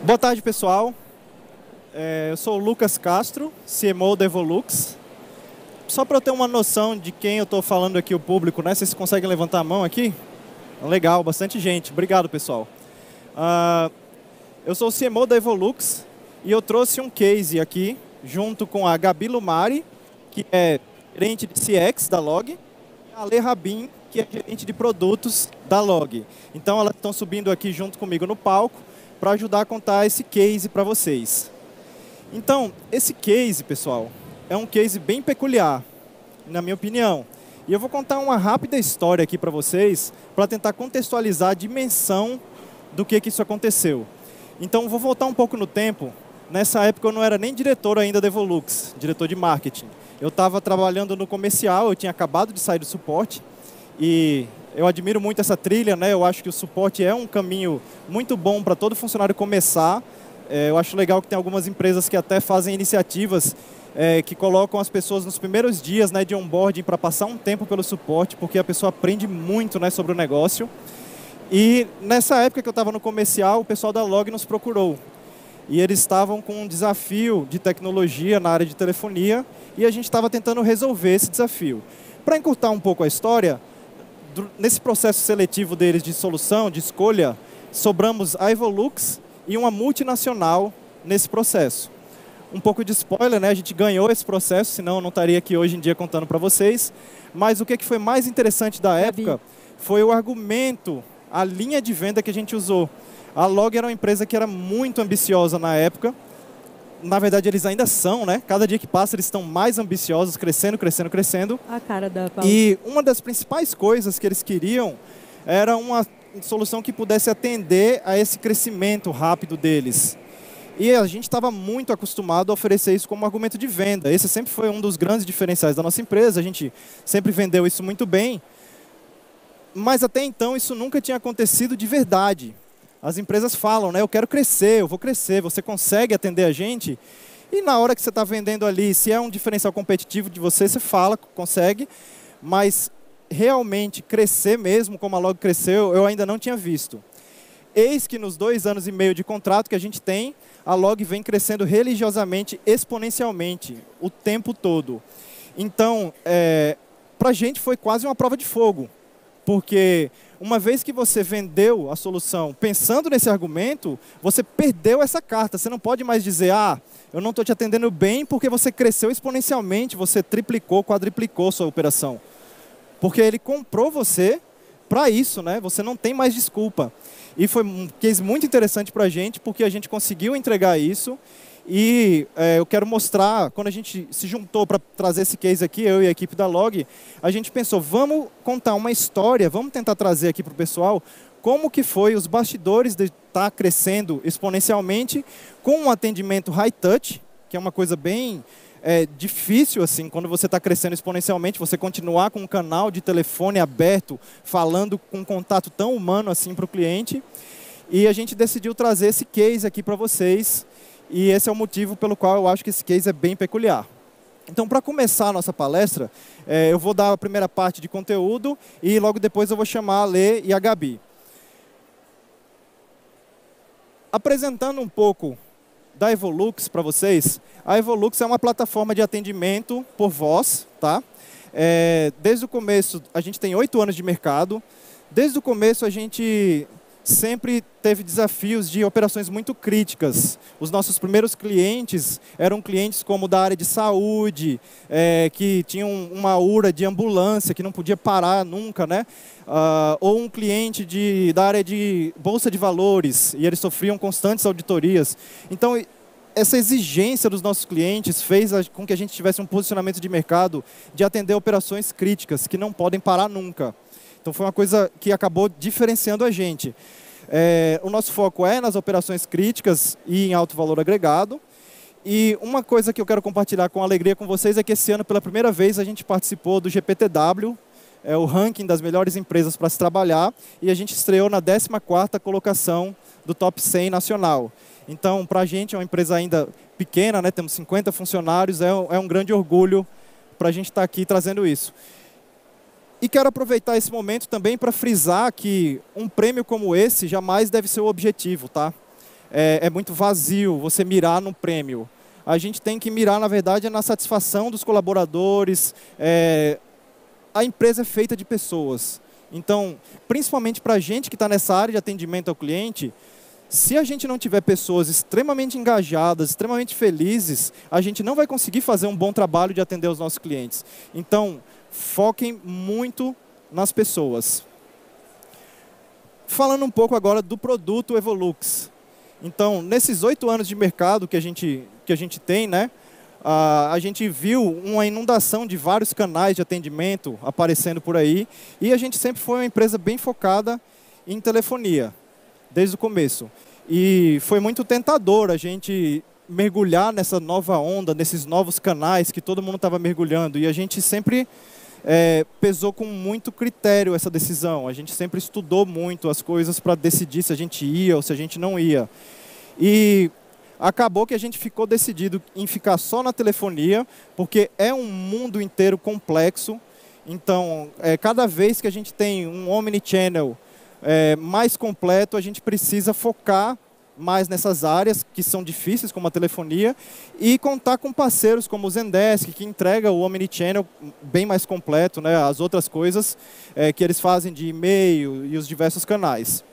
Boa tarde, pessoal. Eu sou o Lucas Castro, CMO da Evolux. Só para eu ter uma noção de quem eu estou falando aqui, o público, né? Vocês conseguem levantar a mão aqui? Legal, bastante gente. Obrigado, pessoal. Eu sou o CMO da Evolux e eu trouxe um case aqui, junto com a Gabi Lumari, que é gerente de CX da Log, e a Ale Rabin, que é gerente de produtos da Log. Então, elas estão subindo aqui junto comigo no palco para ajudar a contar esse case para vocês. Então, esse case, pessoal, é um case bem peculiar, na minha opinião. E eu vou contar uma rápida história aqui para vocês, para tentar contextualizar a dimensão do que isso aconteceu. Então, vou voltar um pouco no tempo. Nessa época, eu não era nem diretor ainda da Evolux, diretor de marketing. Eu estava trabalhando no comercial, eu tinha acabado de sair do suporte. E eu admiro muito essa trilha, né? Eu acho que o suporte é um caminho muito bom para todo funcionário começar. Eu acho legal que tem algumas empresas que até fazem iniciativas que colocam as pessoas nos primeiros dias, né, de onboarding para passar um tempo pelo suporte, porque a pessoa aprende muito, né, sobre o negócio. E nessa época que eu estava no comercial, o pessoal da Log nos procurou. E eles estavam com um desafio de tecnologia na área de telefonia e a gente estava tentando resolver esse desafio. Para encurtar um pouco a história, nesse processo seletivo deles de solução, de escolha, sobramos a Evolux e uma multinacional nesse processo. Um pouco de spoiler, né? A gente ganhou esse processo, senão eu não estaria aqui hoje em dia contando para vocês. Mas o que foi mais interessante da época foi o argumento, a linha de venda que a gente usou. A Log era uma empresa que era muito ambiciosa na época. Na verdade, eles ainda são, né? Cada dia que passa, eles estão mais ambiciosos, crescendo, crescendo, crescendo. A cara da Paula. E uma das principais coisas que eles queriam era uma solução que pudesse atender a esse crescimento rápido deles. E a gente estava muito acostumado a oferecer isso como argumento de venda. Esse sempre foi um dos grandes diferenciais da nossa empresa. A gente sempre vendeu isso muito bem. Mas até então, isso nunca tinha acontecido de verdade. As empresas falam, né? Eu quero crescer, eu vou crescer, você consegue atender a gente? E na hora que você está vendendo ali, se é um diferencial competitivo de você, você fala, consegue. Mas realmente crescer mesmo, como a Log cresceu, eu ainda não tinha visto. Eis que nos 2 anos e meio de contrato que a gente tem, a Log vem crescendo religiosamente, exponencialmente, o tempo todo. Então, para a gente foi quase uma prova de fogo. Porque uma vez que você vendeu a solução pensando nesse argumento, você perdeu essa carta. Você não pode mais dizer, eu não estou te atendendo bem porque você cresceu exponencialmente, você triplicou, quadriplicou sua operação. Porque ele comprou você para isso, né? Você não tem mais desculpa. E foi um case muito interessante para a gente, porque a gente conseguiu entregar isso. E eu quero mostrar, quando a gente se juntou para trazer esse case aqui, eu e a equipe da Log, a gente pensou, vamos contar uma história, vamos tentar trazer aqui para o pessoal como que foi os bastidores de estar crescendo exponencialmente com um atendimento high touch, que é uma coisa bem difícil, assim, quando você está crescendo exponencialmente, você continuar com um canal de telefone aberto, falando com um contato tão humano assim para o cliente. E a gente decidiu trazer esse case aqui para vocês. E esse é o motivo pelo qual eu acho que esse case é bem peculiar. Então, para começar a nossa palestra, eu vou dar a primeira parte de conteúdo e logo depois eu vou chamar a Lê e a Gabi. Apresentando um pouco da Evolux para vocês, a Evolux é uma plataforma de atendimento por voz, tá? Desde o começo, a gente tem 8 anos de mercado. Desde o começo, a gente sempre teve desafios de operações muito críticas. Os nossos primeiros clientes eram clientes como da área de saúde, que tinham uma URA de ambulância, que não podia parar nunca, né? Ou um cliente da área de bolsa de valores, e eles sofriam constantes auditorias. Então, essa exigência dos nossos clientes fez com que a gente tivesse um posicionamento de mercado de atender operações críticas, que não podem parar nunca. Então, foi uma coisa que acabou diferenciando a gente. O nosso foco é nas operações críticas e em alto valor agregado. E uma coisa que eu quero compartilhar com alegria com vocês é que esse ano, pela primeira vez, a gente participou do GPTW, o ranking das melhores empresas para se trabalhar, e a gente estreou na 14ª colocação do Top 100 nacional. Então, para a gente, é uma empresa ainda pequena, né? Temos 50 funcionários, é um grande orgulho para a gente estar aqui trazendo isso. E quero aproveitar esse momento também para frisar que um prêmio como esse jamais deve ser o objetivo, tá? é muito vazio você mirar no prêmio. A gente tem que mirar, na verdade, na satisfação dos colaboradores. A empresa é feita de pessoas. Então, principalmente para a gente que está nessa área de atendimento ao cliente, se a gente não tiver pessoas extremamente engajadas, extremamente felizes, a gente não vai conseguir fazer um bom trabalho de atender os nossos clientes. Então, foquem muito nas pessoas. Falando um pouco agora do produto Evolux. Então, nesses 8 anos de mercado que a gente tem, né, a gente viu uma inundação de vários canais de atendimento aparecendo por aí, e a gente sempre foi uma empresa bem focada em telefonia, desde o começo. E foi muito tentador a gente mergulhar nessa nova onda, nesses novos canais que todo mundo estava mergulhando, e a gente sempre pesou com muito critério essa decisão. A gente sempre estudou muito as coisas para decidir se a gente ia ou se a gente não ia. E acabou que a gente ficou decidido em ficar só na telefonia, porque é um mundo inteiro complexo. Então, cada vez que a gente tem um omnichannel mais completo, a gente precisa focar mais nessas áreas que são difíceis, como a telefonia, e contar com parceiros como o Zendesk, que entrega o omnichannel bem mais completo, né, as outras coisas que eles fazem de e-mail e os diversos canais.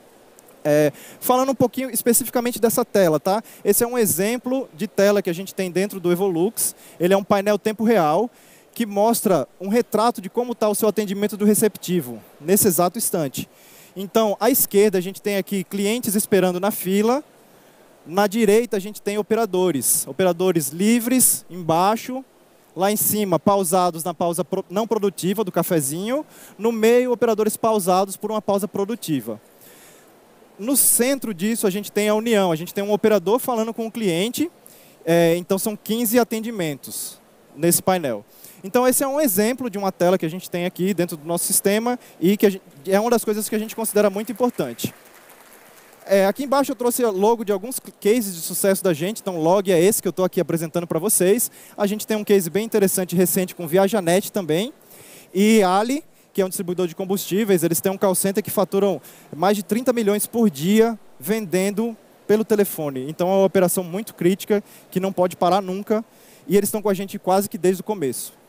Falando um pouquinho especificamente dessa tela, tá? Esse é um exemplo de tela que a gente tem dentro do Evolux. Ele é um painel tempo real que mostra um retrato de como está o seu atendimento do receptivo, nesse exato instante. Então, à esquerda, a gente tem aqui clientes esperando na fila. Na direita, a gente tem operadores. Operadores livres, embaixo. Lá em cima, pausados na pausa não produtiva do cafezinho. No meio, operadores pausados por uma pausa produtiva. No centro disso, a gente tem a união. A gente tem um operador falando com o cliente. Então, são 15 atendimentos nesse painel. Então, esse é um exemplo de uma tela que a gente tem aqui dentro do nosso sistema e que é uma das coisas que a gente considera muito importante. Aqui embaixo eu trouxe o logo de alguns cases de sucesso da gente. Então, o log é esse que eu estou aqui apresentando para vocês. A gente tem um case bem interessante recente com Viajanet também. E Ali, que é um distribuidor de combustíveis, eles têm um call center que faturam mais de 30 milhões por dia vendendo pelo telefone. Então, é uma operação muito crítica que não pode parar nunca. E eles estão com a gente quase que desde o começo.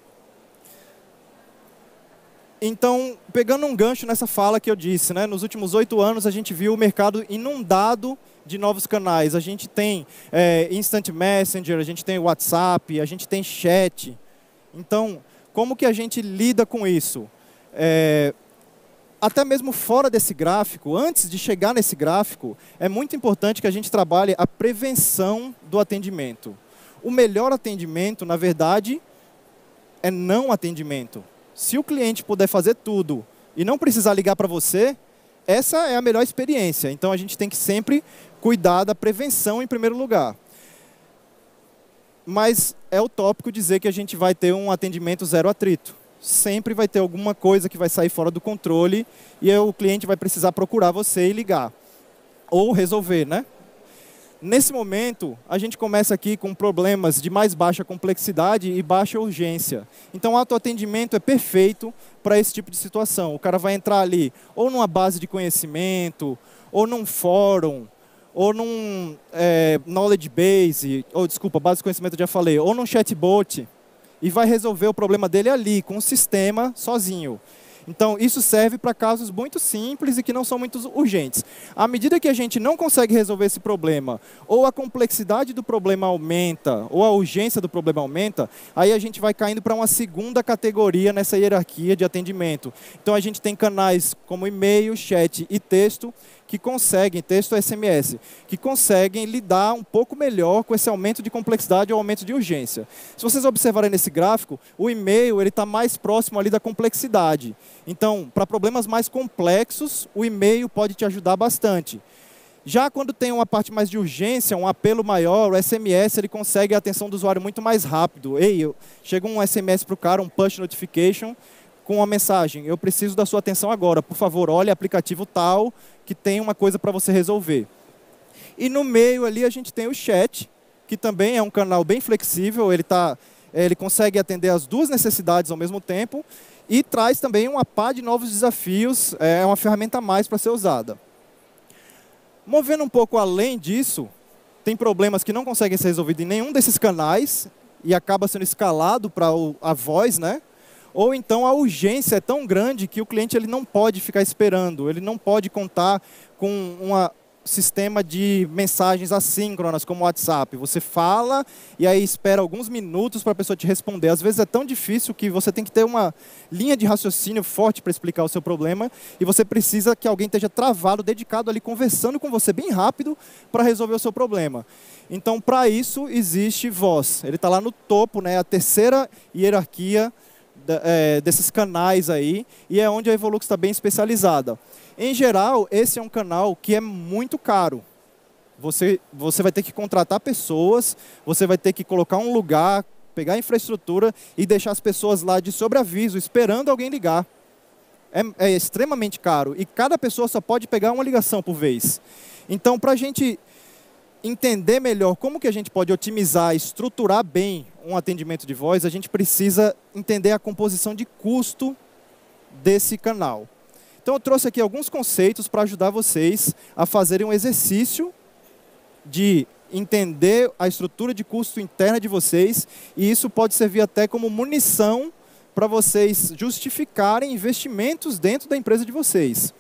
Então, pegando um gancho nessa fala que eu disse, né, nos últimos 8 anos a gente viu o mercado inundado de novos canais. A gente tem Instant Messenger, a gente tem WhatsApp, a gente tem chat. Então, como que a gente lida com isso? Até mesmo fora desse gráfico, antes de chegar nesse gráfico, é muito importante que a gente trabalhe a prevenção do atendimento. O melhor atendimento, na verdade, é não atendimento. Se o cliente puder fazer tudo e não precisar ligar para você, essa é a melhor experiência. Então, a gente tem que sempre cuidar da prevenção em primeiro lugar. Mas é utópico dizer que a gente vai ter um atendimento zero atrito. Sempre vai ter alguma coisa que vai sair fora do controle e o cliente vai precisar procurar você e ligar. Ou resolver, né? Nesse momento, a gente começa aqui com problemas de mais baixa complexidade e baixa urgência. Então, o autoatendimento é perfeito para esse tipo de situação. O cara vai entrar ali ou numa base de conhecimento, ou num fórum, ou num knowledge base, base de conhecimento eu já falei, ou num chatbot, e vai resolver o problema dele ali, com o sistema, sozinho. Então, isso serve para casos muito simples e que não são muito urgentes. À medida que a gente não consegue resolver esse problema, ou a complexidade do problema aumenta, ou a urgência do problema aumenta, aí a gente vai caindo para uma segunda categoria nessa hierarquia de atendimento. Então, a gente tem canais como e-mail, chat e texto, que conseguem, texto SMS, que conseguem lidar um pouco melhor com esse aumento de complexidade ou aumento de urgência. Se vocês observarem nesse gráfico, o e-mail está mais próximo ali da complexidade. Então, para problemas mais complexos, o e-mail pode te ajudar bastante. Já quando tem uma parte mais de urgência, um apelo maior, o SMS ele consegue a atenção do usuário muito mais rápido. Chega um SMS para o cara, um push notification, com uma mensagem: eu preciso da sua atenção agora, por favor, olhe aplicativo tal que tem uma coisa para você resolver. E no meio ali a gente tem o chat, que também é um canal bem flexível, ele consegue atender as duas necessidades ao mesmo tempo e traz também uma pá de novos desafios, é uma ferramenta a mais para ser usada. Movendo um pouco além disso, tem problemas que não conseguem ser resolvidos em nenhum desses canais e acaba sendo escalado para a voz, né? Ou então a urgência é tão grande que o cliente ele não pode ficar esperando, ele não pode contar com um sistema de mensagens assíncronas como o WhatsApp. Você fala e aí espera alguns minutos para a pessoa te responder. Às vezes é tão difícil que você tem que ter uma linha de raciocínio forte para explicar o seu problema e você precisa que alguém esteja travado, dedicado ali, conversando com você bem rápido para resolver o seu problema. Então, para isso, existe voz. Ele está lá no topo, né, a terceira hierarquia desses canais aí, e é onde a Evolux está bem especializada. Em geral, esse é um canal que é muito caro. Você vai ter que contratar pessoas, você vai ter que colocar um lugar, pegar a infraestrutura e deixar as pessoas lá de sobreaviso, esperando alguém ligar. É extremamente caro, e cada pessoa só pode pegar uma ligação por vez. Então, para a gente entender melhor como que a gente pode otimizar, estruturar bem um atendimento de voz, a gente precisa entender a composição de custo desse canal. Então eu trouxe aqui alguns conceitos para ajudar vocês a fazerem um exercício de entender a estrutura de custo interna de vocês, e isso pode servir até como munição para vocês justificarem investimentos dentro da empresa de vocês.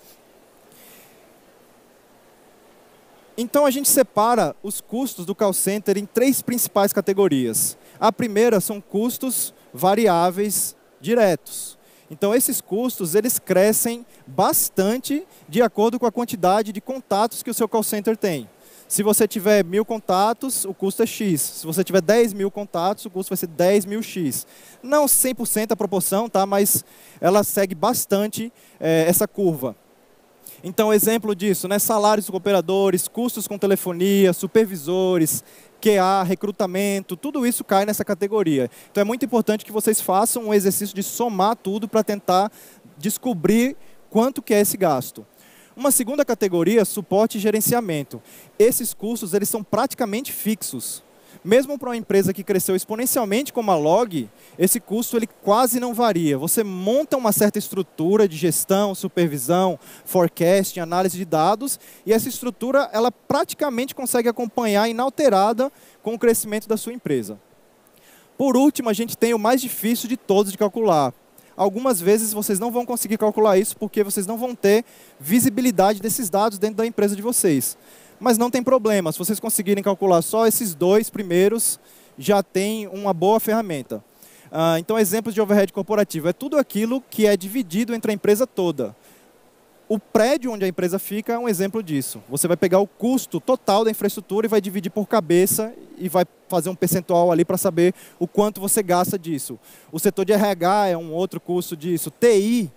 Então, a gente separa os custos do call center em 3 principais categorias. A primeira são custos variáveis diretos. Então, esses custos, eles crescem bastante de acordo com a quantidade de contatos que o seu call center tem. Se você tiver 1000 contatos, o custo é X. Se você tiver 10.000 contatos, o custo vai ser 10.000X. Não 100% a proporção, tá? Mas ela segue bastante essa curva. Então, exemplo disso, né? Salários dos operadores, custos com telefonia, supervisores, QA, recrutamento, tudo isso cai nessa categoria. Então, é muito importante que vocês façam um exercício de somar tudo para tentar descobrir quanto que é esse gasto. Uma segunda categoria, suporte e gerenciamento. Esses custos, eles são praticamente fixos. Mesmo para uma empresa que cresceu exponencialmente como a Log, esse custo ele quase não varia. Você monta uma certa estrutura de gestão, supervisão, forecasting, análise de dados, e essa estrutura ela praticamente consegue acompanhar inalterada com o crescimento da sua empresa. Por último, a gente tem o mais difícil de todos de calcular. Algumas vezes vocês não vão conseguir calcular isso porque vocês não vão ter visibilidade desses dados dentro da empresa de vocês. Mas não tem problema, se vocês conseguirem calcular só esses 2 primeiros, já tem uma boa ferramenta. Então, exemplos de overhead corporativo. É tudo aquilo que é dividido entre a empresa toda. O prédio onde a empresa fica é um exemplo disso. Você vai pegar o custo total da infraestrutura e vai dividir por cabeça e vai fazer um percentual ali para saber o quanto você gasta disso. O setor de RH é um outro custo disso. TI...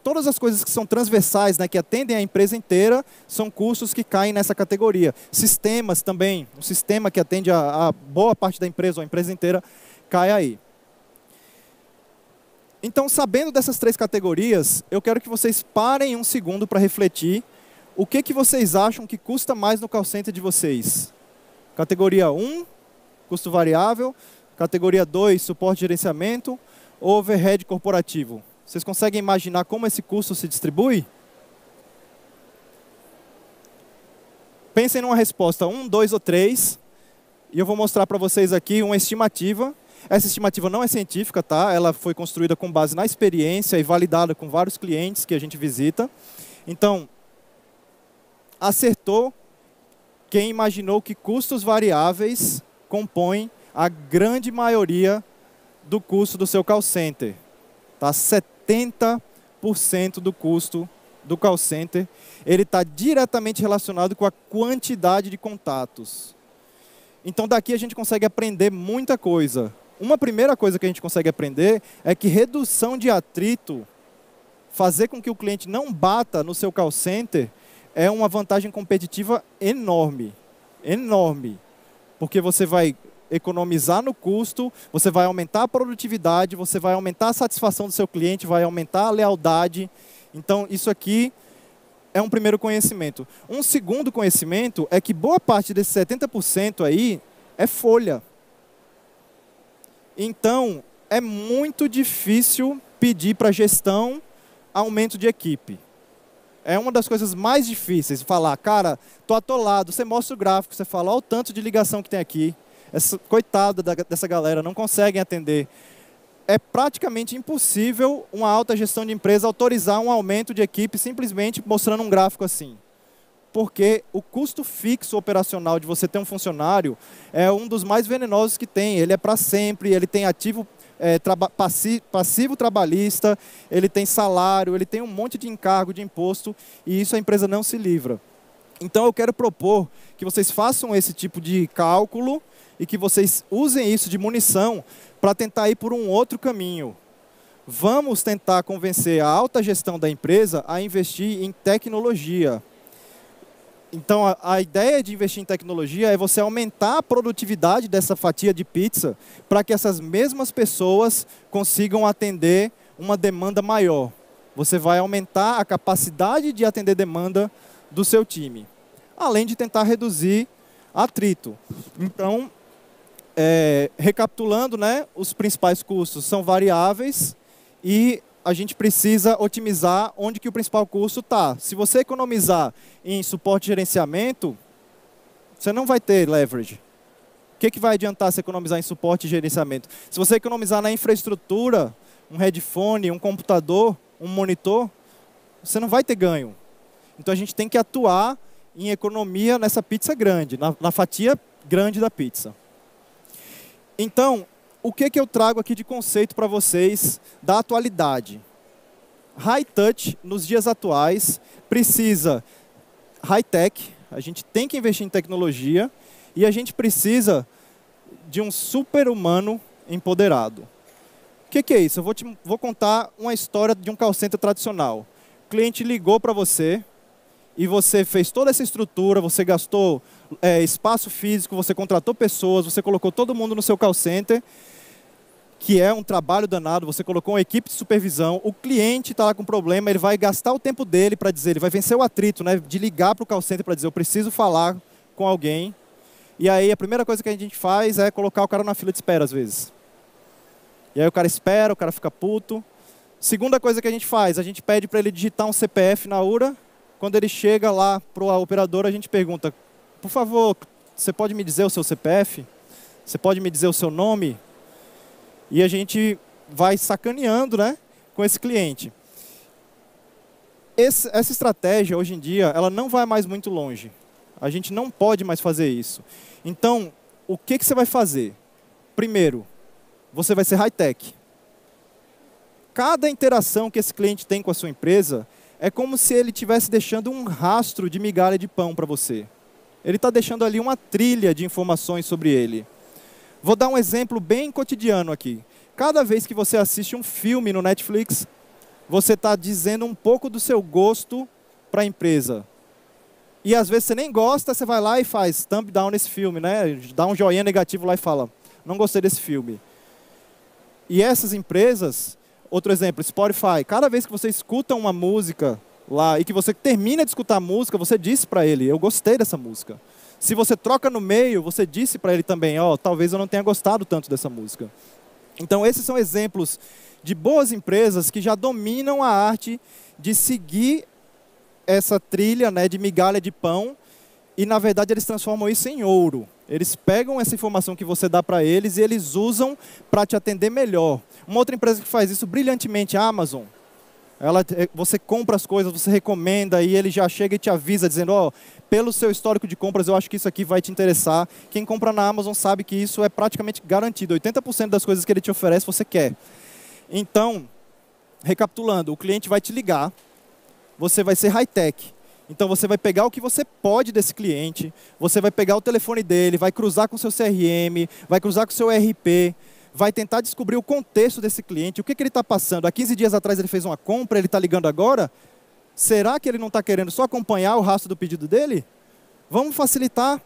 Todas as coisas que são transversais, né, que atendem a empresa inteira, são custos que caem nessa categoria. Sistemas também, um sistema que atende a boa parte da empresa, ou a empresa inteira, cai aí. Então, sabendo dessas 3 categorias, eu quero que vocês parem um segundo para refletir o que vocês acham que custa mais no call center de vocês. Categoria 1, custo variável. Categoria 2, suporte e gerenciamento. Ou overhead corporativo. Vocês conseguem imaginar como esse custo se distribui? Pensem numa resposta 1, 2 ou 3. E eu vou mostrar para vocês aqui uma estimativa. Essa estimativa não é científica, tá? Ela foi construída com base na experiência e validada com vários clientes que a gente visita. Então, acertou quem imaginou que custos variáveis compõem a grande maioria do custo do seu call center. Tá? 70% do custo do call center ele está diretamente relacionado com a quantidade de contatos. Então, daqui a gente consegue aprender muita coisa. Uma primeira coisa que a gente consegue aprender é que redução de atrito, fazer com que o cliente não bata no seu call center, é uma vantagem competitiva enorme. Enorme. Porque você vai economizar no custo, você vai aumentar a produtividade, você vai aumentar a satisfação do seu cliente, vai aumentar a lealdade. Então, isso aqui é um primeiro conhecimento. Um segundo conhecimento é que boa parte desses 70% aí é folha. Então, é muito difícil pedir para a gestão aumento de equipe. É uma das coisas mais difíceis, falar, cara, tô atolado, você mostra o gráfico, você fala, olha o tanto de ligação que tem aqui. Coitada dessa galera, não conseguem atender. É praticamente impossível uma alta gestão de empresa autorizar um aumento de equipe simplesmente mostrando um gráfico assim. Porque o custo fixo operacional de você ter um funcionário é um dos mais venenosos que tem. Ele é para sempre, ele tem ativo passivo trabalhista, ele tem salário, ele tem um monte de encargo de imposto e isso a empresa não se livra. Então eu quero propor que vocês façam esse tipo de cálculo e que vocês usem isso de munição para tentar ir por um outro caminho. Vamos tentar convencer a alta gestão da empresa a investir em tecnologia. Então, a ideia de investir em tecnologia é você aumentar a produtividade dessa fatia de pizza para que essas mesmas pessoas consigam atender uma demanda maior. Você vai aumentar a capacidade de atender demanda do seu time, além de tentar reduzir atrito. Então, recapitulando, né, os principais custos são variáveis e a gente precisa otimizar onde que o principal custo está. Se você economizar em suporte e gerenciamento, você não vai ter leverage. O que vai adiantar se economizar em suporte e gerenciamento? Se você economizar na infraestrutura, um headphone, um computador, um monitor, você não vai ter ganho. Então a gente tem que atuar em economia nessa pizza grande, na fatia grande da pizza. Então, o que eu trago aqui de conceito para vocês da atualidade? High touch, nos dias atuais, precisa high tech, a gente tem que investir em tecnologia e a gente precisa de um super-humano empoderado. O que é isso? Eu vou contar uma história de um call center tradicional. O cliente ligou para você e você fez toda essa estrutura, você gastou espaço físico, você contratou pessoas, você colocou todo mundo no seu call center, que é um trabalho danado, você colocou uma equipe de supervisão, o cliente está lá com problema, ele vai gastar o tempo dele para dizer, ele vai vencer o atrito, né, de ligar para o call center para dizer, eu preciso falar com alguém. E aí a primeira coisa que a gente faz é colocar o cara na fila de espera às vezes. E aí o cara espera, o cara fica puto. Segunda coisa que a gente faz, a gente pede para ele digitar um CPF na URA. Quando ele chega lá para o operador, a gente pergunta, por favor, você pode me dizer o seu CPF? Você pode me dizer o seu nome? E a gente vai sacaneando, né, com esse cliente. Essa estratégia, hoje em dia, ela não vai mais muito longe. A gente não pode mais fazer isso. Então, o que você vai fazer? Primeiro, você vai ser high-tech. Cada interação que esse cliente tem com a sua empresa é como se ele estivesse deixando um rastro de migalha de pão para você. Ele está deixando ali uma trilha de informações sobre ele. Vou dar um exemplo bem cotidiano aqui. Cada vez que você assiste um filme no Netflix, você está dizendo um pouco do seu gosto para a empresa. E às vezes você nem gosta, você vai lá e faz thumb down nesse filme, né? Dá um joinha negativo lá e fala, não gostei desse filme. E essas empresas, outro exemplo, Spotify, cada vez que você escuta uma música lá e que você termina de escutar a música, você disse para ele, eu gostei dessa música. Se você troca no meio, você disse para ele também, talvez eu não tenha gostado tanto dessa música. Então, esses são exemplos de boas empresas que já dominam a arte de seguir essa trilha, né, de migalha de pão e, na verdade, eles transformam isso em ouro. Eles pegam essa informação que você dá para eles e eles usam para te atender melhor. Uma outra empresa que faz isso brilhantemente é a Amazon. Você compra as coisas, você recomenda e ele já chega e te avisa dizendo, pelo seu histórico de compras, eu acho que isso aqui vai te interessar. Quem compra na Amazon sabe que isso é praticamente garantido. 80% das coisas que ele te oferece, você quer. Então, recapitulando, o cliente vai te ligar, você vai ser high-tech. Então, você vai pegar o que você pode desse cliente, você vai pegar o telefone dele, vai cruzar com o seu CRM, vai cruzar com o seu ERP, vai tentar descobrir o contexto desse cliente, o que ele está passando. Há 15 dias atrás ele fez uma compra, ele está ligando agora? Será que ele não está querendo só acompanhar o rastro do pedido dele? Vamos facilitar.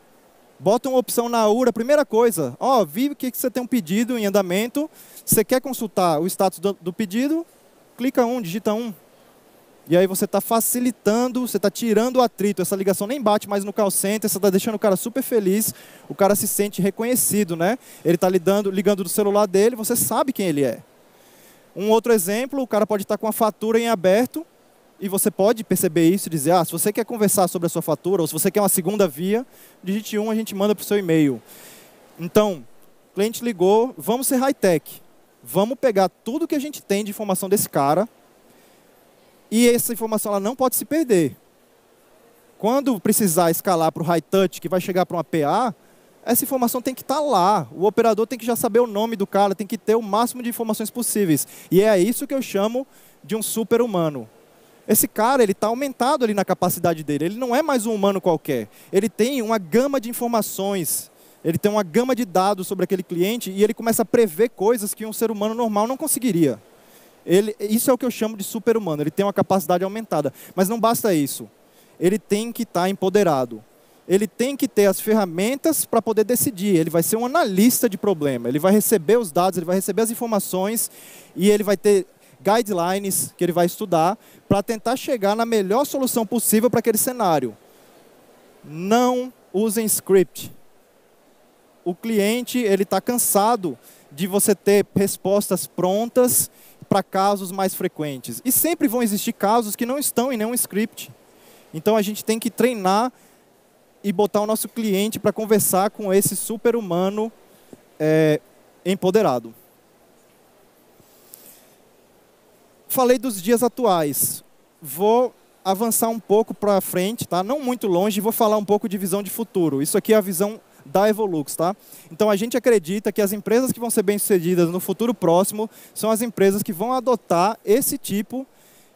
Bota uma opção na URA, primeira coisa. Vi que você tem um pedido em andamento, você quer consultar o status do pedido, clica digita 1. E aí você está facilitando, você está tirando o atrito, essa ligação nem bate mais no call center, você está deixando o cara super feliz, o cara se sente reconhecido, né? Ele está ligando do celular dele, você sabe quem ele é. Um outro exemplo, o cara pode estar com a fatura em aberto, e você pode perceber isso e dizer, se você quer conversar sobre a sua fatura, ou se você quer uma segunda via, digite 1, a gente manda para o seu e-mail. Então, o cliente ligou, vamos ser high-tech. Vamos pegar tudo que a gente tem de informação desse cara, e essa informação ela não pode se perder. Quando precisar escalar para o high-touch, que vai chegar para uma PA, essa informação tem que estar lá. O operador tem que já saber o nome do cara, tem que ter o máximo de informações possíveis. E é isso que eu chamo de um super-humano. Esse cara, ele está aumentado ali na capacidade dele. Ele não é mais um humano qualquer. Ele tem uma gama de informações, ele tem uma gama de dados sobre aquele cliente e ele começa a prever coisas que um ser humano normal não conseguiria. Isso é o que eu chamo de super-humano. Ele tem uma capacidade aumentada. Mas não basta isso. Ele tem que estar empoderado. Ele tem que ter as ferramentas para poder decidir. Ele vai ser um analista de problema. Ele vai receber os dados, ele vai receber as informações e ele vai ter guidelines que ele vai estudar para tentar chegar na melhor solução possível para aquele cenário. Não usem script. O cliente ele está cansado de você ter respostas prontas para casos mais frequentes. E sempre vão existir casos que não estão em nenhum script. Então a gente tem que treinar e botar o nosso cliente para conversar com esse super-humano empoderado. Falei dos dias atuais. Vou avançar um pouco para frente, tá? Não muito longe, e vou falar um pouco de visão de futuro. Isso aqui é a visão da Evolux, tá? Então a gente acredita que as empresas que vão ser bem-sucedidas no futuro próximo são as empresas que vão adotar esse tipo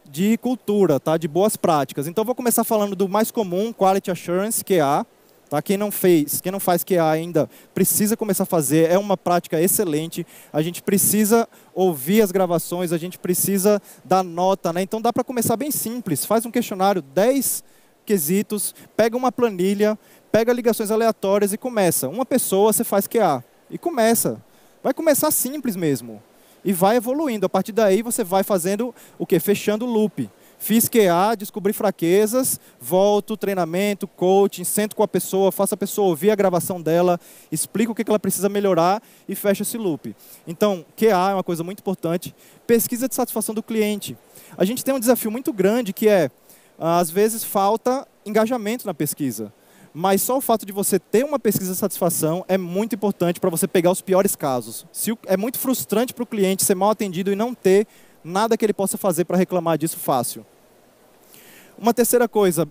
de cultura, tá? De boas práticas. Então vou começar falando do mais comum, Quality Assurance, QA. Tá? Quem não faz QA ainda, precisa começar a fazer, é uma prática excelente. A gente precisa ouvir as gravações, a gente precisa dar nota, né? Então dá para começar bem simples, faz um questionário, 10 quesitos, pega uma planilha, pega ligações aleatórias e começa. Uma pessoa, você faz QA e começa. Vai começar simples mesmo e vai evoluindo. A partir daí você vai fazendo o quê? Fechando o loop. Fiz QA, descobri fraquezas, volto, treinamento, coaching, sento com a pessoa, faço a pessoa ouvir a gravação dela, explico o que ela precisa melhorar e fecho esse loop. Então, QA é uma coisa muito importante. Pesquisa de satisfação do cliente. A gente tem um desafio muito grande que às vezes falta engajamento na pesquisa. Mas só o fato de você ter uma pesquisa de satisfação é muito importante para você pegar os piores casos. É muito frustrante para o cliente ser mal atendido e não ter nada que ele possa fazer para reclamar disso fácil. Uma terceira coisa,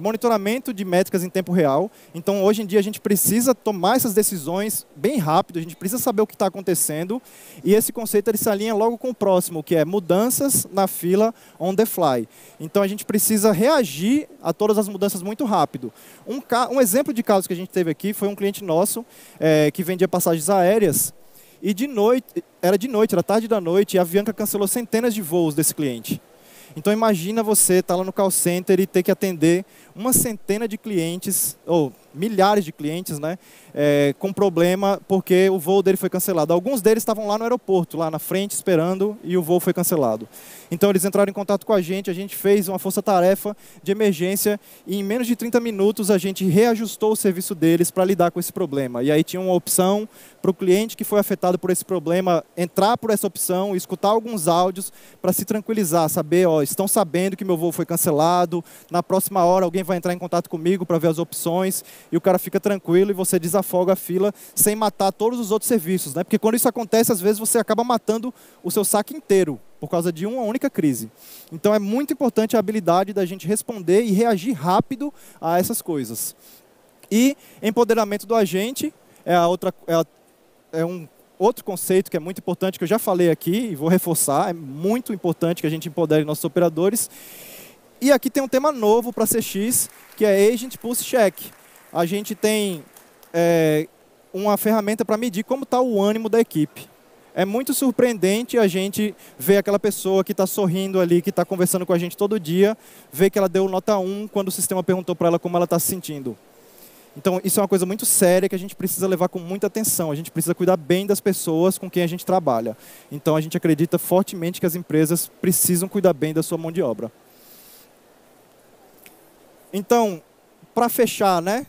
monitoramento de métricas em tempo real. Então, hoje em dia, a gente precisa tomar essas decisões bem rápido, a gente precisa saber o que está acontecendo, e esse conceito ele se alinha logo com o próximo, que é mudanças na fila on the fly. Então, a gente precisa reagir a todas as mudanças muito rápido. Um exemplo de caso que a gente teve aqui foi um cliente nosso que vendia passagens aéreas, e era tarde da noite, e a Avianca cancelou centenas de voos desse cliente. Então imagina você estar lá no call center e ter que atender uma centena de clientes, ou milhares de clientes, né, com problema porque o voo dele foi cancelado. Alguns deles estavam lá no aeroporto, lá na frente, esperando, e o voo foi cancelado. Então eles entraram em contato com a gente fez uma força-tarefa de emergência e em menos de 30 minutos a gente reajustou o serviço deles para lidar com esse problema. E aí tinha uma opção para o cliente que foi afetado por esse problema entrar por essa opção, escutar alguns áudios para se tranquilizar, saber, estão sabendo que meu voo foi cancelado, na próxima hora alguém vai entrar em contato comigo para ver as opções, e o cara fica tranquilo e você desafoga a fila sem matar todos os outros serviços, né? Porque quando isso acontece, às vezes você acaba matando o seu saque inteiro por causa de uma única crise. Então é muito importante a habilidade da gente responder e reagir rápido a essas coisas. E empoderamento do agente é um outro conceito que é muito importante, que eu já falei aqui e vou reforçar. É muito importante que a gente empodere nossos operadores. E aqui tem um tema novo para CX, que é Agent Pulse Check. A gente tem uma ferramenta para medir como está o ânimo da equipe. É muito surpreendente a gente ver aquela pessoa que está sorrindo ali, que está conversando com a gente todo dia, ver que ela deu nota 1 quando o sistema perguntou para ela como ela está se sentindo. Então, isso é uma coisa muito séria que a gente precisa levar com muita atenção. A gente precisa cuidar bem das pessoas com quem a gente trabalha. Então, a gente acredita fortemente que as empresas precisam cuidar bem da sua mão de obra. Então, para fechar, né?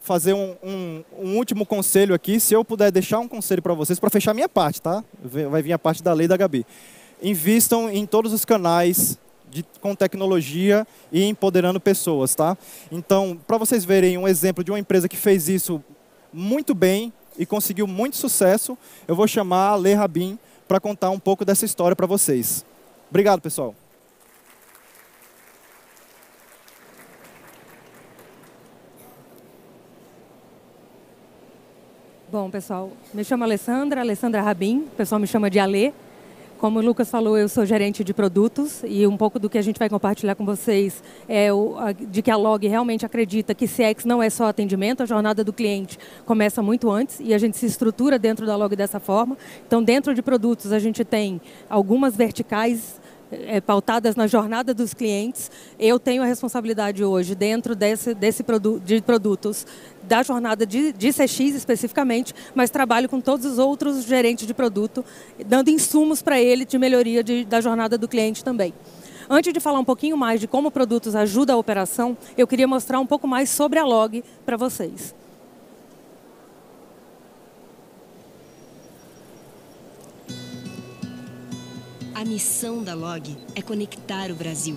Fazer um último conselho aqui, se eu puder deixar um conselho para vocês, para fechar a minha parte, tá? Vai vir a parte da lei da Gabi. Invistam em todos os canais com tecnologia e empoderando pessoas, tá? Então, para vocês verem um exemplo de uma empresa que fez isso muito bem e conseguiu muito sucesso, eu vou chamar a Lê Rabin para contar um pouco dessa história para vocês. Obrigado, pessoal. Bom, pessoal, me chamo Alessandra Rabin, o pessoal me chama de Alê. Como o Lucas falou, eu sou gerente de produtos e um pouco do que a gente vai compartilhar com vocês é de que a Log realmente acredita que CX não é só atendimento, a jornada do cliente começa muito antes e a gente se estrutura dentro da Log dessa forma. Então, dentro de produtos, a gente tem algumas verticais pautadas na jornada dos clientes. Eu tenho a responsabilidade hoje, dentro de produtos, da jornada de CX especificamente, mas trabalho com todos os outros gerentes de produto, dando insumos para ele de melhoria da jornada do cliente também. Antes de falar um pouquinho mais de como produtos ajudam a operação, eu queria mostrar um pouco mais sobre a Log para vocês. A missão da Log é conectar o Brasil,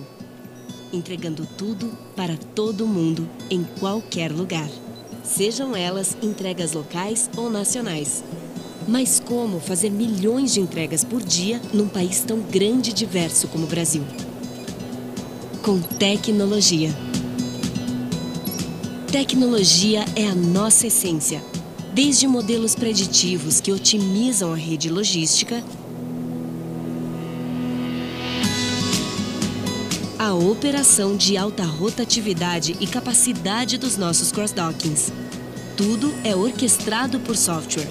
entregando tudo para todo mundo, em qualquer lugar. Sejam elas entregas locais ou nacionais. Mas como fazer milhões de entregas por dia num país tão grande e diverso como o Brasil? Com tecnologia. Tecnologia é a nossa essência. Desde modelos preditivos que otimizam a rede logística, a operação de alta rotatividade e capacidade dos nossos cross-dockings. Tudo é orquestrado por software.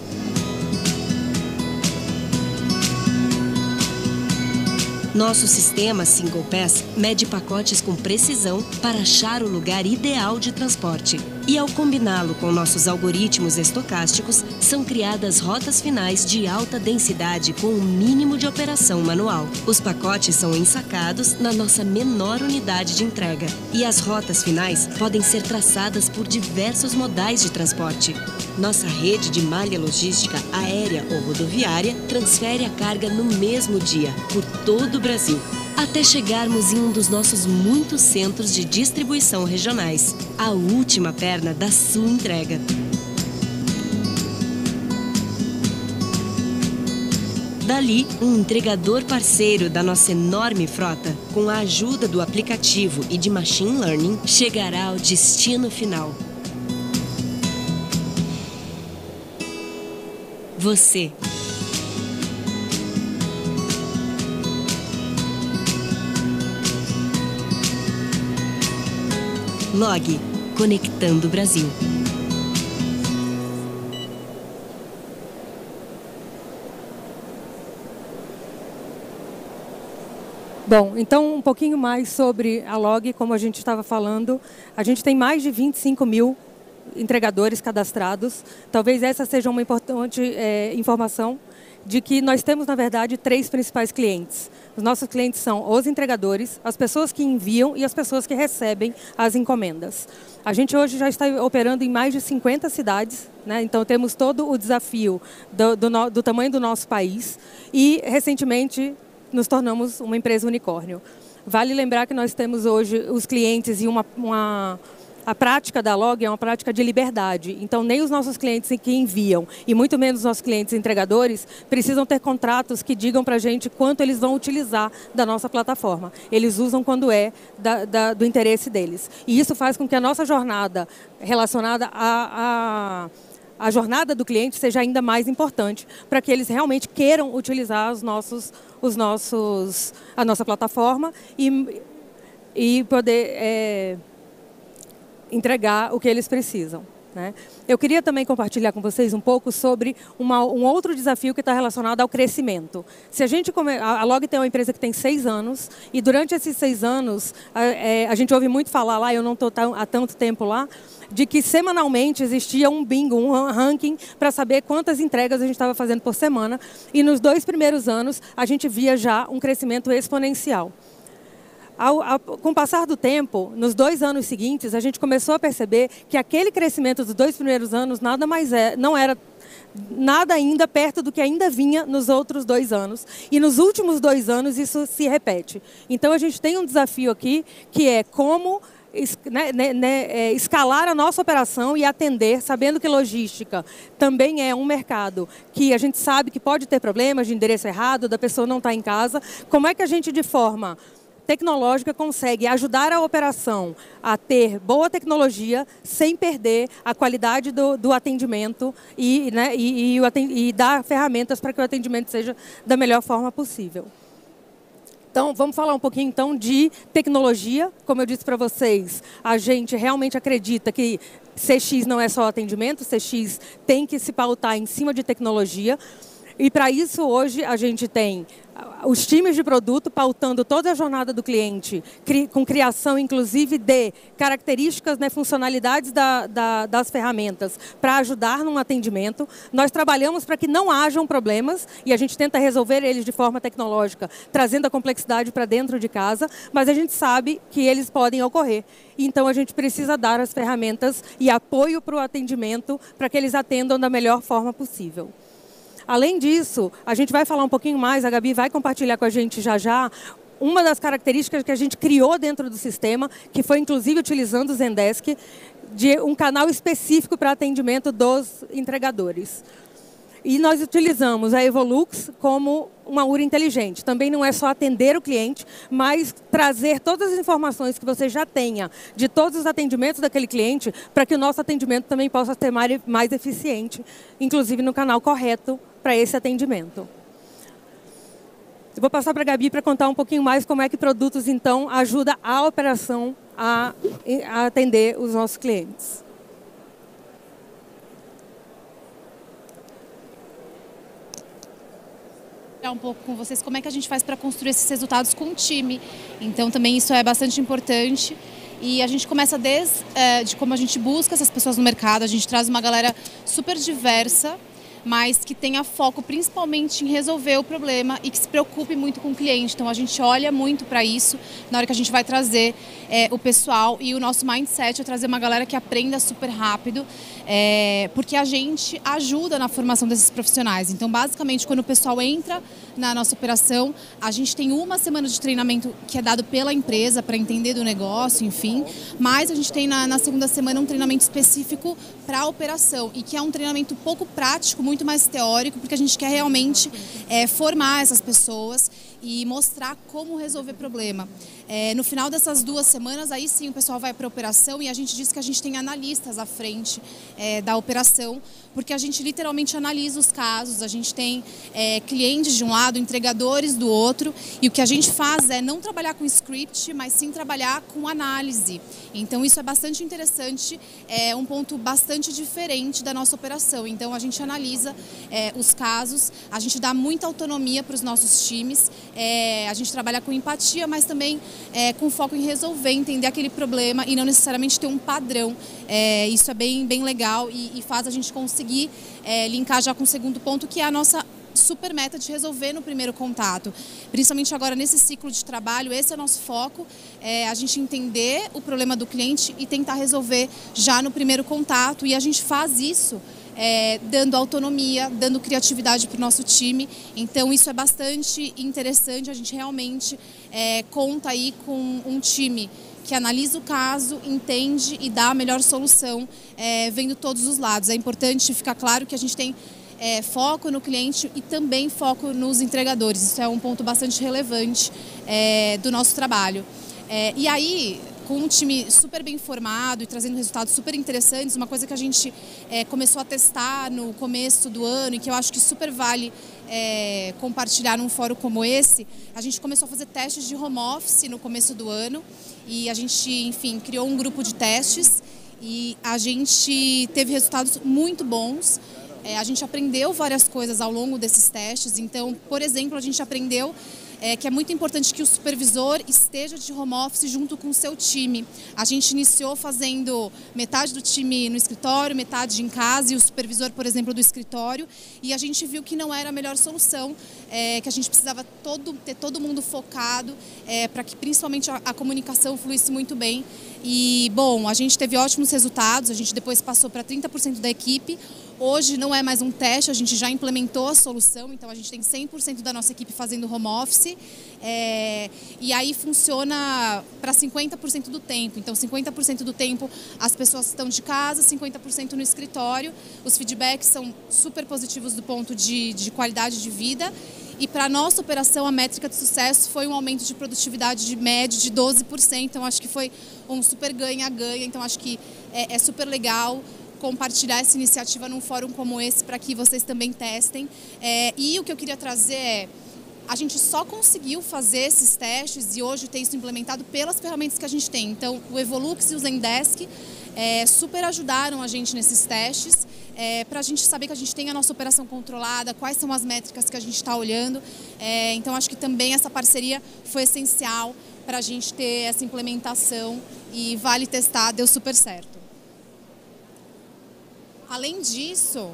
Nosso sistema Single Pass mede pacotes com precisão para achar o lugar ideal de transporte. E ao combiná-lo com nossos algoritmos estocásticos, são criadas rotas finais de alta densidade com um mínimo de operação manual. Os pacotes são ensacados na nossa menor unidade de entrega. E as rotas finais podem ser traçadas por diversos modais de transporte. Nossa rede de malha logística aérea ou rodoviária transfere a carga no mesmo dia, por todo o Brasil, até chegarmos em um dos nossos muitos centros de distribuição regionais, a última perna da sua entrega. Dali, um entregador parceiro da nossa enorme frota, com a ajuda do aplicativo e de machine learning, chegará ao destino final. Você. Log, conectando o Brasil. Bom, então um pouquinho mais sobre a Log, como a gente estava falando. A gente tem mais de 25 mil entregadores cadastrados. Talvez essa seja uma importante informação de que nós temos, na verdade, 3 principais clientes. Os nossos clientes são os entregadores, as pessoas que enviam e as pessoas que recebem as encomendas. A gente hoje já está operando em mais de 50 cidades, né? Então temos todo o desafio do tamanho do nosso país e, recentemente, nos tornamos uma empresa unicórnio. Vale lembrar que nós temos hoje os clientes e a prática da Log é uma prática de liberdade. Então, nem os nossos clientes que enviam, e muito menos os nossos clientes entregadores, precisam ter contratos que digam para a gente quanto eles vão utilizar da nossa plataforma. Eles usam quando é do interesse deles. E isso faz com que a nossa jornada relacionada a jornada do cliente seja ainda mais importante para que eles realmente queiram utilizar a nossa plataforma e poder entregar o que eles precisam, né? Eu queria também compartilhar com vocês um pouco sobre um outro desafio que está relacionado ao crescimento. Se a Log tem uma empresa que tem 6 anos e durante esses 6 anos a gente ouve muito falar lá, eu não estou há tanto tempo lá, de que semanalmente existia um bingo, um ranking para saber quantas entregas a gente estava fazendo por semana e nos 2 primeiros anos a gente via já um crescimento exponencial. Com o passar do tempo, nos 2 anos seguintes, a gente começou a perceber que aquele crescimento dos 2 primeiros anos não era nada ainda perto do que ainda vinha nos outros 2 anos. E nos últimos 2 anos isso se repete. Então a gente tem um desafio aqui, que é como escalar a nossa operação e atender, sabendo que logística também é um mercado que a gente sabe que pode ter problemas de endereço errado, da pessoa não estar em casa. Como é que a gente, de forma tecnológica, consegue ajudar a operação a ter boa tecnologia sem perder a qualidade do atendimento e dar ferramentas para que o atendimento seja da melhor forma possível. Então, vamos falar um pouquinho então de tecnologia. Como eu disse para vocês, a gente realmente acredita que CX não é só atendimento, CX tem que se pautar em cima de tecnologia. E para isso, hoje, a gente tem os times de produto pautando toda a jornada do cliente, com criação, inclusive, de características, funcionalidades das ferramentas para ajudar num atendimento. Nós trabalhamos para que não hajam problemas e a gente tenta resolver eles de forma tecnológica, trazendo a complexidade para dentro de casa, mas a gente sabe que eles podem ocorrer. Então, a gente precisa dar as ferramentas e apoio para o atendimento para que eles atendam da melhor forma possível. Além disso, a gente vai falar um pouquinho mais, a Gabi vai compartilhar com a gente já, uma das características que a gente criou dentro do sistema, que foi inclusive utilizando o Zendesk, de um canal específico para atendimento dos entregadores. E nós utilizamos a Evolux como uma URA inteligente. Também não é só atender o cliente, mas trazer todas as informações que você já tenha de todos os atendimentos daquele cliente, para que o nosso atendimento também possa ser mais eficiente, inclusive no canal correto para esse atendimento. Eu vou passar para a Gabi para contar um pouquinho mais como é que produtos, então, ajuda a operação a atender os nossos clientes. Um pouco com vocês como é que a gente faz para construir esses resultados com o time. Então também isso é bastante importante e a gente começa desde como a gente busca essas pessoas no mercado. A gente traz uma galera super diversa, mas que tenha foco principalmente em resolver o problema e que se preocupe muito com o cliente. Então a gente olha muito para isso na hora que a gente vai trazer o pessoal, e o nosso mindset é trazer uma galera que aprenda super rápido, porque a gente ajuda na formação desses profissionais. Então basicamente quando o pessoal entra na nossa operação, a gente tem 1 semana de treinamento que é dado pela empresa para entender do negócio, enfim, mas a gente tem na segunda semana um treinamento específico para a operação, e que é um treinamento pouco prático, muito mais teórico, porque a gente quer realmente formar essas pessoas e mostrar como resolver problema. No final dessas 2 semanas, aí sim o pessoal vai para a operação, e a gente diz que a gente tem analistas à frente da operação, porque a gente literalmente analisa os casos, a gente tem clientes de um lado, entregadores do outro, e o que a gente faz é não trabalhar com script, mas sim trabalhar com análise. Então isso é bastante interessante, é um ponto bastante diferente da nossa operação. Então a gente analisa os casos, a gente dá muita autonomia para os nossos times, a gente trabalha com empatia, mas também com foco em resolver, entender aquele problema e não necessariamente ter um padrão. Isso é bem legal e faz a gente conseguir linkar já com o segundo ponto, que é a nossa super meta de resolver no primeiro contato. Principalmente agora nesse ciclo de trabalho, esse é o nosso foco, a gente entender o problema do cliente e tentar resolver já no primeiro contato, e a gente faz isso dando autonomia, dando criatividade para o nosso time. Então isso é bastante interessante, a gente realmente conta aí com um time que analisa o caso, entende e dá a melhor solução, vendo todos os lados. É importante ficar claro que a gente tem foco no cliente e também foco nos entregadores. Isso é um ponto bastante relevante do nosso trabalho. E aí, com um time super bem formado e trazendo resultados super interessantes, uma coisa que a gente começou a testar no começo do ano e que eu acho que super vale compartilhar num fórum como esse, a gente começou a fazer testes de home office no começo do ano, e a gente, enfim, criou um grupo de testes e a gente teve resultados muito bons. A gente aprendeu várias coisas ao longo desses testes. Então, por exemplo, a gente aprendeu que é muito importante que o supervisor esteja de home office junto com o seu time. A gente iniciou fazendo metade do time no escritório, metade em casa, e o supervisor, por exemplo, do escritório, e a gente viu que não era a melhor solução, que a gente precisava ter todo mundo focado, para que principalmente a comunicação fluísse muito bem. E, bom, a gente teve ótimos resultados, a gente depois passou para 30% da equipe. Hoje não é mais um teste, a gente já implementou a solução, então a gente tem 100% da nossa equipe fazendo home office, e aí funciona para 50% do tempo. Então 50% do tempo as pessoas estão de casa, 50% no escritório. Os feedbacks são super positivos do ponto de qualidade de vida. E para a nossa operação, a métrica de sucesso foi um aumento de produtividade de média de 12%. Então acho que foi um super ganha-ganha, então acho que é super legal compartilhar essa iniciativa num fórum como esse para que vocês também testem. E o que eu queria trazer a gente só conseguiu fazer esses testes e hoje ter isso implementado pelas ferramentas que a gente tem. Então, o Evolux e o Zendesk super ajudaram a gente nesses testes, para a gente saber que a gente tem a nossa operação controlada, quais são as métricas que a gente está olhando. Então, acho que também essa parceria foi essencial para a gente ter essa implementação e vale testar, deu super certo. Além disso,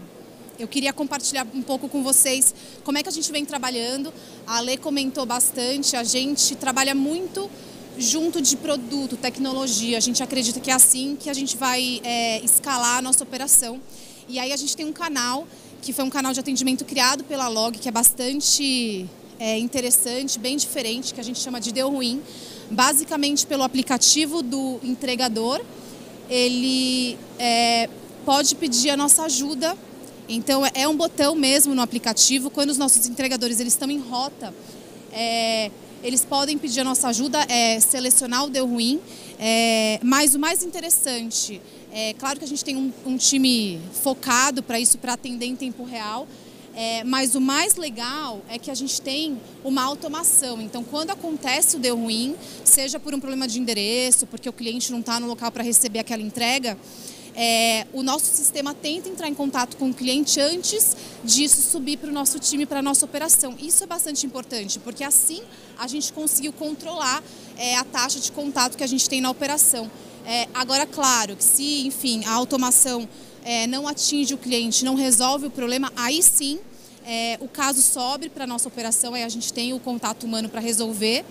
eu queria compartilhar um pouco com vocês como é que a gente vem trabalhando. A Lê comentou bastante, a gente trabalha muito junto de produto, tecnologia. A gente acredita que é assim que a gente vai escalar a nossa operação. E aí a gente tem um canal, que foi um canal de atendimento criado pela Log, que é bastante interessante, bem diferente, que a gente chama de Deu Ruim. Basicamente pelo aplicativo do entregador, ele pode pedir a nossa ajuda. Então é um botão mesmo no aplicativo. Quando os nossos entregadores eles estão em rota, eles podem pedir a nossa ajuda, selecionar o Deu Ruim. Mas o mais interessante, claro que a gente tem um time focado para isso, para atender em tempo real. Mas o mais legal é que a gente tem uma automação. Então, quando acontece o Deu Ruim, seja por um problema de endereço, porque o cliente não está no local para receber aquela entrega, o nosso sistema tenta entrar em contato com o cliente antes disso subir para o nosso time, para a nossa operação. Isso é bastante importante, porque assim a gente conseguiu controlar a taxa de contato que a gente tem na operação. Agora, claro que se, enfim, a automação não atinge o cliente, não resolve o problema, aí sim o caso sobe para a nossa operação, aí a gente tem o contato humano para resolver.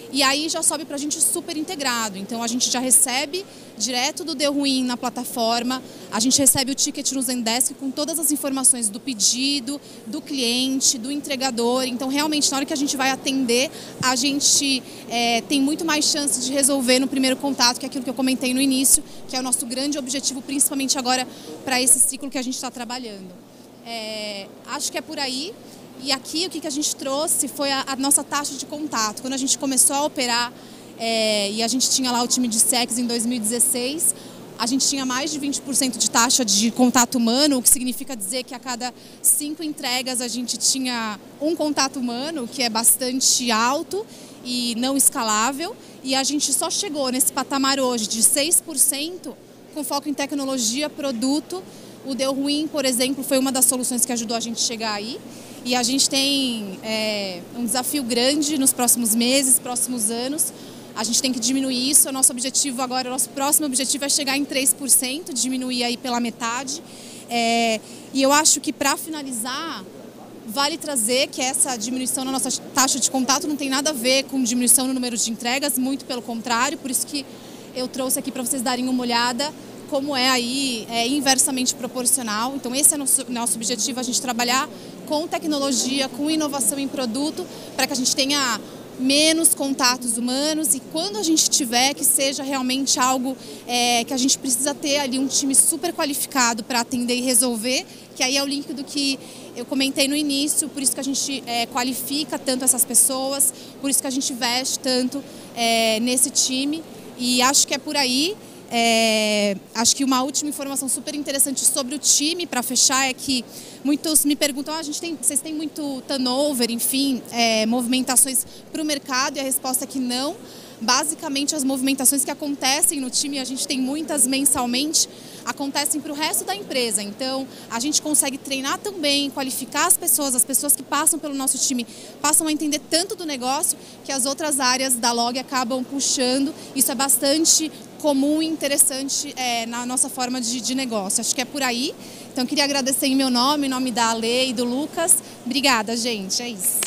E aí já sobe para a gente super integrado. Então a gente já recebe direto do Deu Ruim na plataforma, a gente recebe o ticket no Zendesk com todas as informações do pedido, do cliente, do entregador. Então realmente na hora que a gente vai atender, a gente tem muito mais chance de resolver no primeiro contato, que é aquilo que eu comentei no início, que é o nosso grande objetivo, principalmente agora para esse ciclo que a gente está trabalhando. Acho que é por aí. E aqui o que a gente trouxe foi a nossa taxa de contato. Quando a gente começou a operar e a gente tinha lá o time de CX em 2016, a gente tinha mais de 20% de taxa de contato humano, o que significa dizer que a cada 5 entregas a gente tinha um contato humano, que é bastante alto e não escalável. E a gente só chegou nesse patamar hoje de 6% com foco em tecnologia, produto. O Deu Ruim, por exemplo, foi uma das soluções que ajudou a gente a chegar aí. E a gente tem um desafio grande nos próximos meses, próximos anos. A gente tem que diminuir isso. O nosso objetivo agora, o nosso próximo objetivo é chegar em 3%, diminuir aí pela metade. E eu acho que para finalizar, vale trazer que essa diminuição na nossa taxa de contato não tem nada a ver com diminuição no número de entregas, muito pelo contrário. Por isso que eu trouxe aqui para vocês darem uma olhada como aí inversamente proporcional. Então esse é nosso objetivo, a gente trabalhar com tecnologia, com inovação em produto, para que a gente tenha menos contatos humanos e quando a gente tiver, que seja realmente algo que a gente precisa ter ali um time super qualificado para atender e resolver, que aí é o link do que eu comentei no início, por isso que a gente qualifica tanto essas pessoas, por isso que a gente investe tanto nesse time e acho que é por aí. Acho que uma última informação super interessante sobre o time, para fechar, é que muitos me perguntam, vocês têm muito turnover, enfim, movimentações para o mercado, e a resposta é que não. Basicamente, as movimentações que acontecem no time, a gente tem muitas mensalmente, acontecem para o resto da empresa. Então, a gente consegue treinar também, qualificar as pessoas que passam pelo nosso time passam a entender tanto do negócio que as outras áreas da Log acabam puxando. Isso é bastante comum e interessante na nossa forma de negócio. Acho que é por aí. Então, eu queria agradecer em meu nome, em nome da Ale e do Lucas. Obrigada, gente. É isso.